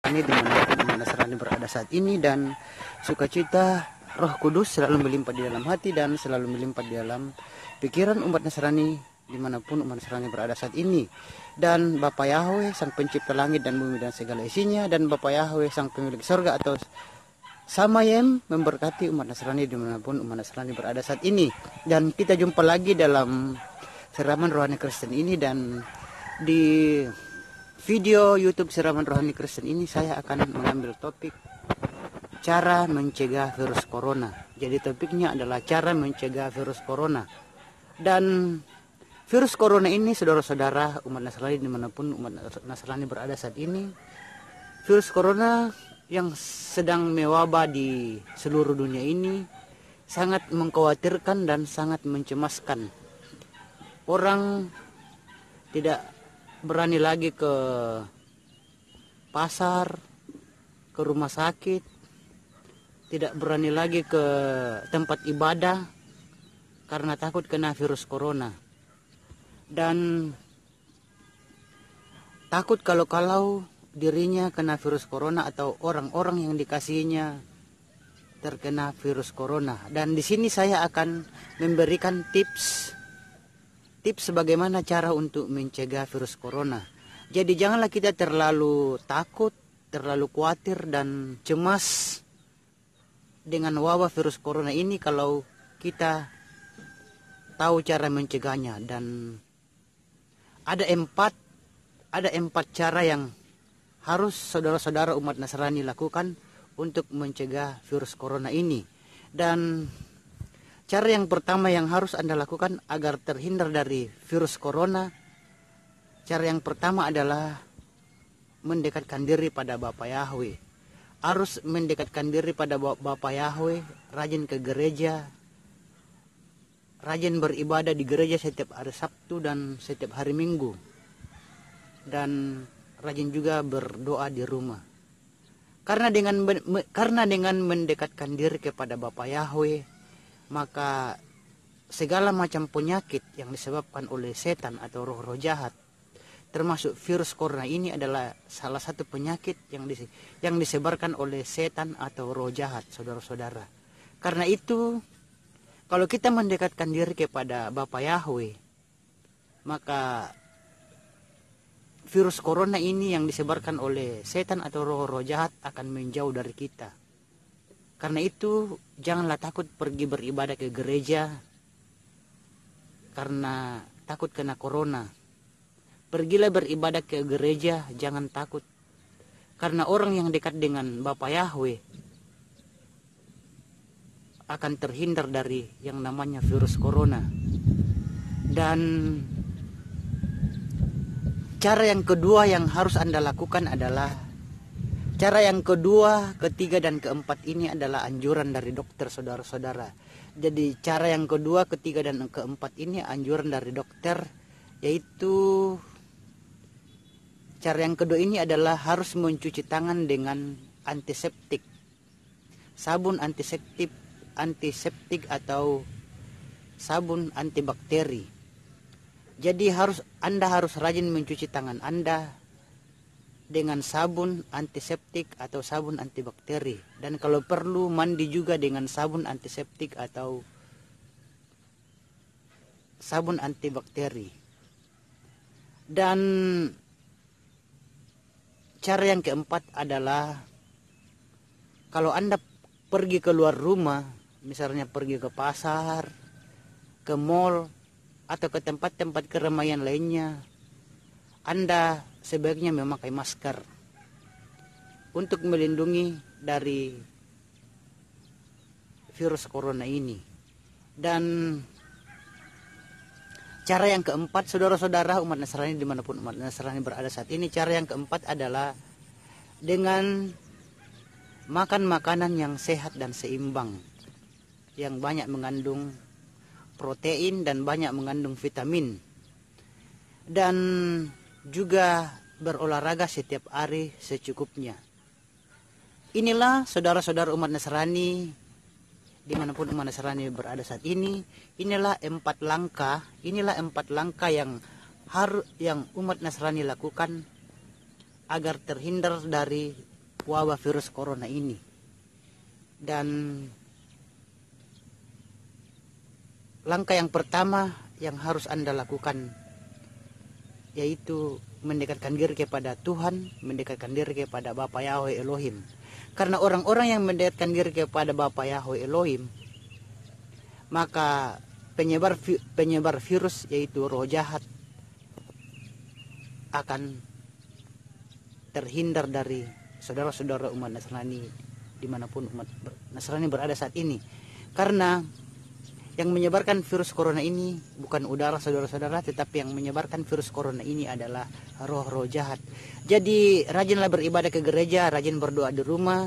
Nasrani dimanapun umat Nasrani berada saat ini, dan sukacita Roh Kudus selalu melimpah di dalam hati dan selalu melimpah di dalam pikiran umat Nasrani dimanapun umat Nasrani berada saat ini. Dan Bapa Yahweh sang pencipta langit dan bumi dan segala isinya, dan Bapa Yahweh sang pemilik surga atau Samayem memberkati umat Nasrani dimanapun umat Nasrani berada saat ini. Dan kita jumpa lagi dalam Siraman Rohani Kristen ini, dan di video YouTube Siraman Rohani Kristen ini saya akan mengambil topik cara mencegah virus corona. Jadi topiknya adalah cara mencegah virus corona. Dan virus corona ini, saudara-saudara umat Nasrani dimanapun umat Nasrani berada saat ini, virus corona yang sedang mewabah di seluruh dunia ini sangat mengkhawatirkan dan sangat mencemaskan. Orang tidak berani lagi ke pasar, ke rumah sakit, tidak berani lagi ke tempat ibadah karena takut kena virus corona. Dan takut kalau dirinya kena virus corona atau orang-orang yang dikasihinya terkena virus corona. Dan di sini saya akan memberikan tips bagaimana cara untuk mencegah virus corona. Jadi janganlah kita terlalu takut, terlalu khawatir dan cemas dengan wabah virus corona ini kalau kita tahu cara mencegahnya. Dan ada empat cara yang harus saudara-saudara umat Nasrani lakukan untuk mencegah virus corona ini. Dan cara yang pertama yang harus Anda lakukan agar terhindar dari virus corona, cara yang pertama adalah mendekatkan diri pada Bapa Yahweh. Harus mendekatkan diri pada Bapa Yahweh, rajin ke gereja, rajin beribadah di gereja setiap hari Sabtu dan setiap hari Minggu, dan rajin juga berdoa di rumah. Karena dengan mendekatkan diri kepada Bapa Yahweh, maka segala macam penyakit yang disebabkan oleh setan atau roh-roh jahat, termasuk virus corona ini adalah salah satu penyakit yang disebarkan oleh setan atau roh jahat, saudara-saudara. Karena itu, kalau kita mendekatkan diri kepada Bapa Yahweh, maka virus corona ini yang disebarkan oleh setan atau roh-roh jahat akan menjauh dari kita. Karena itu, janganlah takut pergi beribadah ke gereja karena takut kena corona. Pergilah beribadah ke gereja, jangan takut. Karena orang yang dekat dengan Bapa Yahweh akan terhindar dari yang namanya virus corona. Dan cara yang kedua yang harus Anda lakukan adalah, cara yang kedua, ketiga, dan keempat ini adalah anjuran dari dokter, saudara-saudara. Jadi cara yang kedua, ketiga, dan keempat ini anjuran dari dokter, yaitu cara yang kedua ini adalah harus mencuci tangan dengan antiseptik, sabun antiseptik atau sabun antibakteri. Jadi Anda harus rajin mencuci tangan Anda dengan sabun antiseptik atau sabun antibakteri. Dan kalau perlu mandi juga dengan sabun antiseptik atau sabun antibakteri. Dan cara yang keempat adalah, kalau Anda pergi keluar rumah, misalnya pergi ke pasar, ke mall, atau ke tempat-tempat keramaian lainnya, Anda sebaiknya memakai masker untuk melindungi dari virus corona ini. Dan cara yang keempat, saudara-saudara umat Nasrani dimanapun umat Nasrani berada saat ini, cara yang keempat adalah dengan makan makanan yang sehat dan seimbang, yang banyak mengandung protein dan banyak mengandung vitamin. Dan juga berolahraga setiap hari secukupnya. Inilah saudara-saudara umat Nasrani dimanapun umat Nasrani berada saat ini, inilah empat langkah yang umat Nasrani lakukan agar terhindar dari wabah virus corona ini. Dan langkah yang pertama yang harus Anda lakukan yaitu mendekatkan diri kepada Tuhan, mendekatkan diri kepada Bapa Yahweh Elohim. Karena orang-orang yang mendekatkan diri kepada Bapa Yahweh Elohim, maka penyebar virus yaitu roh jahat akan terhindar dari saudara-saudara umat Nasrani dimanapun umat Nasrani berada saat ini. Karena yang menyebarkan virus corona ini bukan udara saudara-saudara, tetapi yang menyebarkan virus corona ini adalah roh-roh jahat. Jadi rajinlah beribadah ke gereja, rajin berdoa di rumah,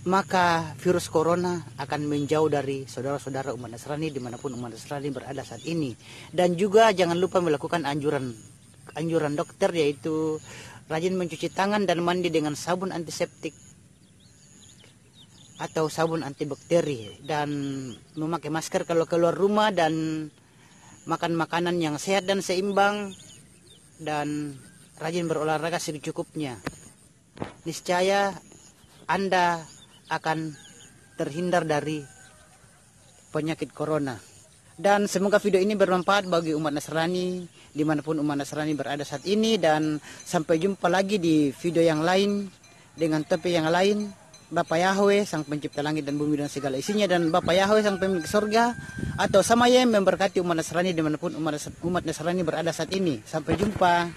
maka virus corona akan menjauh dari saudara-saudara umat Nasrani dimanapun umat Nasrani berada saat ini. Dan juga jangan lupa melakukan anjuran dokter, yaitu rajin mencuci tangan dan mandi dengan sabun antiseptik atau sabun antibakteri, dan memakai masker kalau keluar rumah, dan makan makanan yang sehat dan seimbang, dan rajin berolahraga secukupnya. Niscaya Anda akan terhindar dari penyakit corona. Dan semoga video ini bermanfaat bagi umat Nasrani dimanapun umat Nasrani berada saat ini. Dan sampai jumpa lagi di video yang lain dengan topik yang lain. Bapa Yahweh sang pencipta langit dan bumi dan segala isinya, dan Bapa Yahweh sang pemilik surga atau Samayem memberkati umat Nasrani dimanapun umat Nasrani berada saat ini. Sampai jumpa.